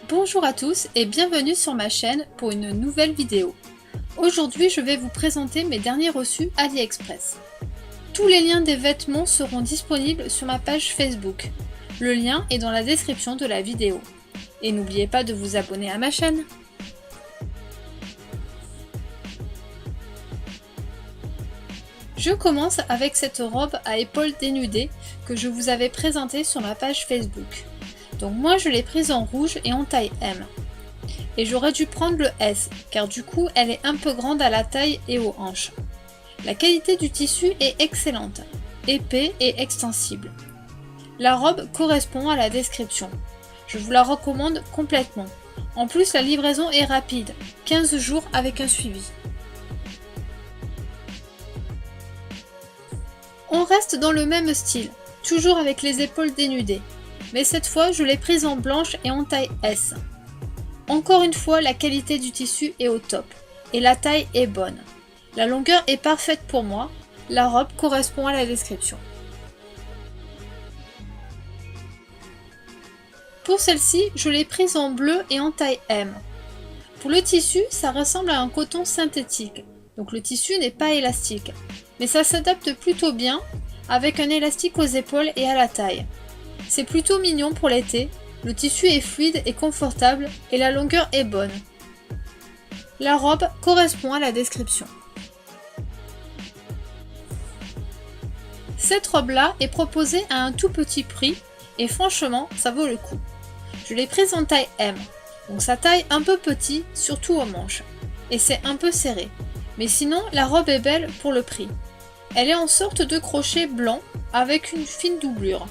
Bonjour à tous et bienvenue sur ma chaîne pour une nouvelle vidéo. Aujourd'hui je vais vous présenter mes derniers reçus AliExpress. Tous les liens des vêtements seront disponibles sur ma page Facebook. Le lien est dans la description de la vidéo. Et n'oubliez pas de vous abonner à ma chaîne. Je commence avec cette robe à épaules dénudées que je vous avais présentée sur ma page Facebook. Donc moi je l'ai prise en rouge et en taille M. Et j'aurais dû prendre le S car du coup elle est un peu grande à la taille et aux hanches. La qualité du tissu est excellente, épais et extensible. La robe correspond à la description. Je vous la recommande complètement. En plus la livraison est rapide, 15 jours avec un suivi. On reste dans le même style, toujours avec les épaules dénudées. Mais cette fois je l'ai prise en blanche et en taille S. Encore une fois la qualité du tissu est au top et la taille est bonne. La longueur est parfaite pour moi, la robe correspond à la description. Pour celle-ci je l'ai prise en bleu et en taille M. Pour le tissu ça ressemble à un coton synthétique, donc le tissu n'est pas élastique. Mais ça s'adapte plutôt bien avec un élastique aux épaules et à la taille. C'est plutôt mignon pour l'été, le tissu est fluide et confortable et la longueur est bonne. La robe correspond à la description. Cette robe-là est proposée à un tout petit prix et franchement ça vaut le coup. Je l'ai prise en taille M, donc sa taille un peu petit, surtout aux manches, et c'est un peu serré. Mais sinon la robe est belle pour le prix. Elle est en sorte de crochet blanc avec une fine doublure.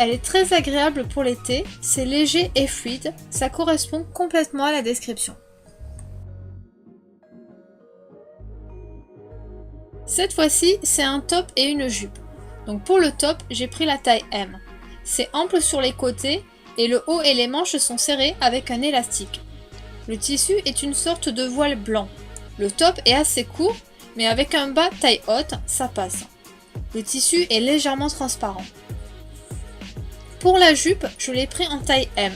Elle est très agréable pour l'été, c'est léger et fluide, ça correspond complètement à la description. Cette fois-ci, c'est un top et une jupe. Donc pour le top, j'ai pris la taille M. C'est ample sur les côtés et le haut et les manches sont serrés avec un élastique. Le tissu est une sorte de voile blanc. Le top est assez court, mais avec un bas taille haute, ça passe. Le tissu est légèrement transparent. Pour la jupe, je l'ai pris en taille M,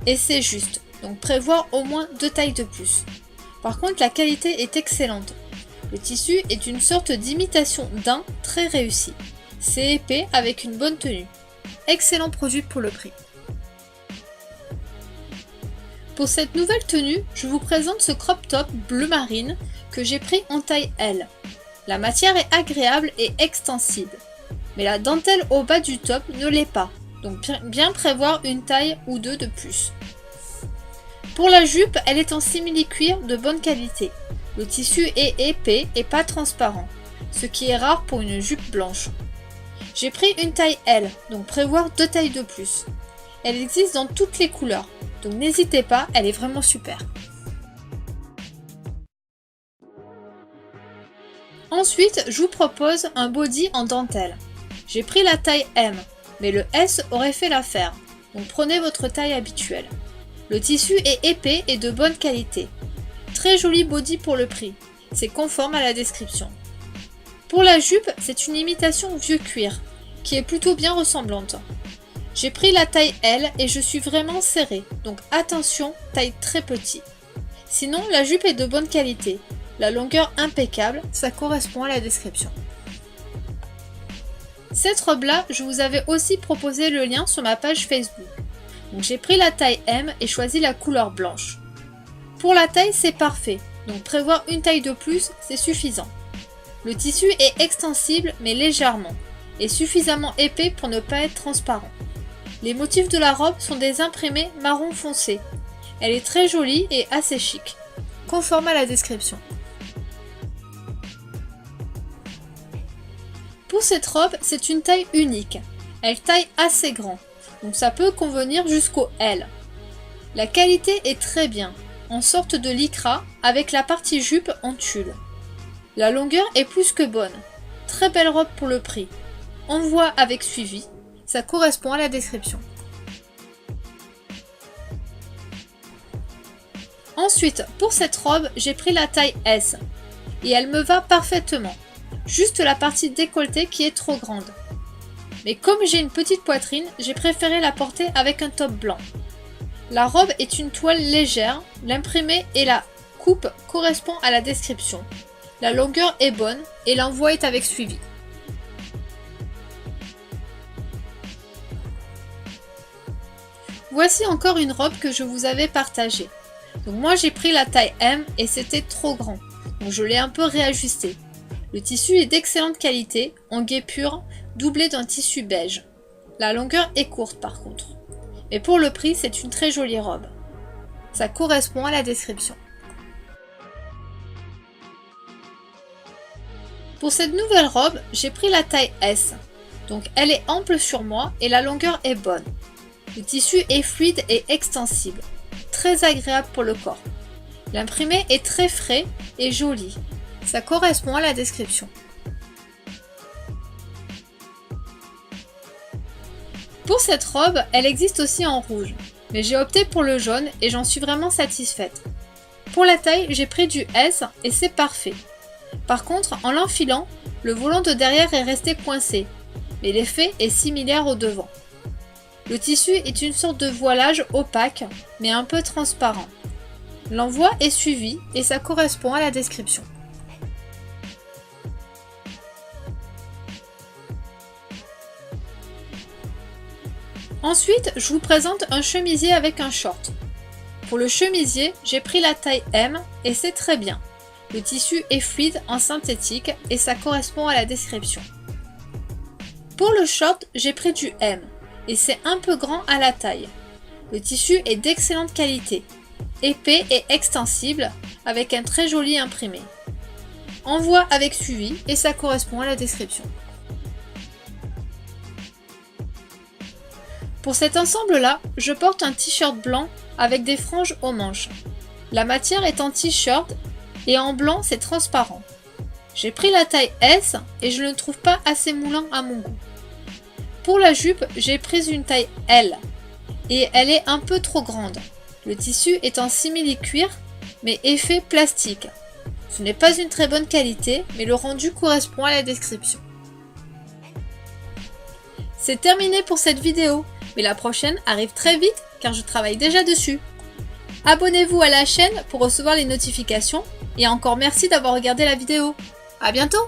et c'est juste, donc prévoir au moins 2 tailles de plus. Par contre, la qualité est excellente. Le tissu est une sorte d'imitation daim très réussi. C'est épais avec une bonne tenue. Excellent produit pour le prix. Pour cette nouvelle tenue, je vous présente ce crop top bleu marine que j'ai pris en taille L. La matière est agréable et extensible, mais la dentelle au bas du top ne l'est pas, donc bien prévoir une taille ou deux de plus. Pour la jupe, elle est en simili-cuir de bonne qualité. Le tissu est épais et pas transparent, ce qui est rare pour une jupe blanche. J'ai pris une taille L, donc prévoir 2 tailles de plus. Elle existe dans toutes les couleurs, donc n'hésitez pas, elle est vraiment super. Ensuite, je vous propose un body en dentelle. J'ai pris la taille M, mais le S aurait fait l'affaire, donc prenez votre taille habituelle. Le tissu est épais et de bonne qualité. Très joli body pour le prix, c'est conforme à la description. Pour la jupe, c'est une imitation vieux cuir, qui est plutôt bien ressemblante. J'ai pris la taille L et je suis vraiment serrée, donc attention, taille très petit. Sinon, la jupe est de bonne qualité. La longueur impeccable, ça correspond à la description. Cette robe-là, je vous avais aussi proposé le lien sur ma page Facebook. Donc j'ai pris la taille M et choisi la couleur blanche. Pour la taille, c'est parfait, donc prévoir une taille de plus, c'est suffisant. Le tissu est extensible mais légèrement, et suffisamment épais pour ne pas être transparent. Les motifs de la robe sont des imprimés marron foncé. Elle est très jolie et assez chic, conforme à la description. Pour cette robe, c'est une taille unique. Elle taille assez grand, donc ça peut convenir jusqu'au L. La qualité est très bien, en sorte de lycra avec la partie jupe en tulle. La longueur est plus que bonne. Très belle robe pour le prix. Envoi avec suivi, ça correspond à la description. Ensuite, pour cette robe, j'ai pris la taille S et elle me va parfaitement. Juste la partie décolletée qui est trop grande. Mais comme j'ai une petite poitrine, j'ai préféré la porter avec un top blanc. La robe est une toile légère, l'imprimé et la coupe correspond à la description. La longueur est bonne et l'envoi est avec suivi. Voici encore une robe que je vous avais partagée. Donc moi j'ai pris la taille M et c'était trop grand, donc je l'ai un peu réajusté. Le tissu est d'excellente qualité, en guépure, doublé d'un tissu beige. La longueur est courte par contre. Mais pour le prix, c'est une très jolie robe. Ça correspond à la description. Pour cette nouvelle robe, j'ai pris la taille S. Donc elle est ample sur moi et la longueur est bonne. Le tissu est fluide et extensible, très agréable pour le corps. L'imprimé est très frais et joli. Ça correspond à la description. Pour cette robe, elle existe aussi en rouge, mais j'ai opté pour le jaune et j'en suis vraiment satisfaite. Pour la taille, j'ai pris du S et c'est parfait. Par contre, en l'enfilant, le volant de derrière est resté coincé, mais l'effet est similaire au devant. Le tissu est une sorte de voilage opaque, mais un peu transparent. L'envoi est suivi et ça correspond à la description. Ensuite, je vous présente un chemisier avec un short. Pour le chemisier, j'ai pris la taille M et c'est très bien. Le tissu est fluide en synthétique et ça correspond à la description. Pour le short, j'ai pris du M et c'est un peu grand à la taille. Le tissu est d'excellente qualité, épais et extensible avec un très joli imprimé. Envoi avec suivi et ça correspond à la description. Pour cet ensemble-là, je porte un t-shirt blanc avec des franges aux manches. La matière est en t-shirt et en blanc c'est transparent. J'ai pris la taille S et je ne le trouve pas assez moulant à mon goût. Pour la jupe, j'ai pris une taille L et elle est un peu trop grande. Le tissu est en simili-cuir mais effet plastique. Ce n'est pas une très bonne qualité mais le rendu correspond à la description. C'est terminé pour cette vidéo, mais la prochaine arrive très vite car je travaille déjà dessus. Abonnez-vous à la chaîne pour recevoir les notifications et encore merci d'avoir regardé la vidéo. À bientôt!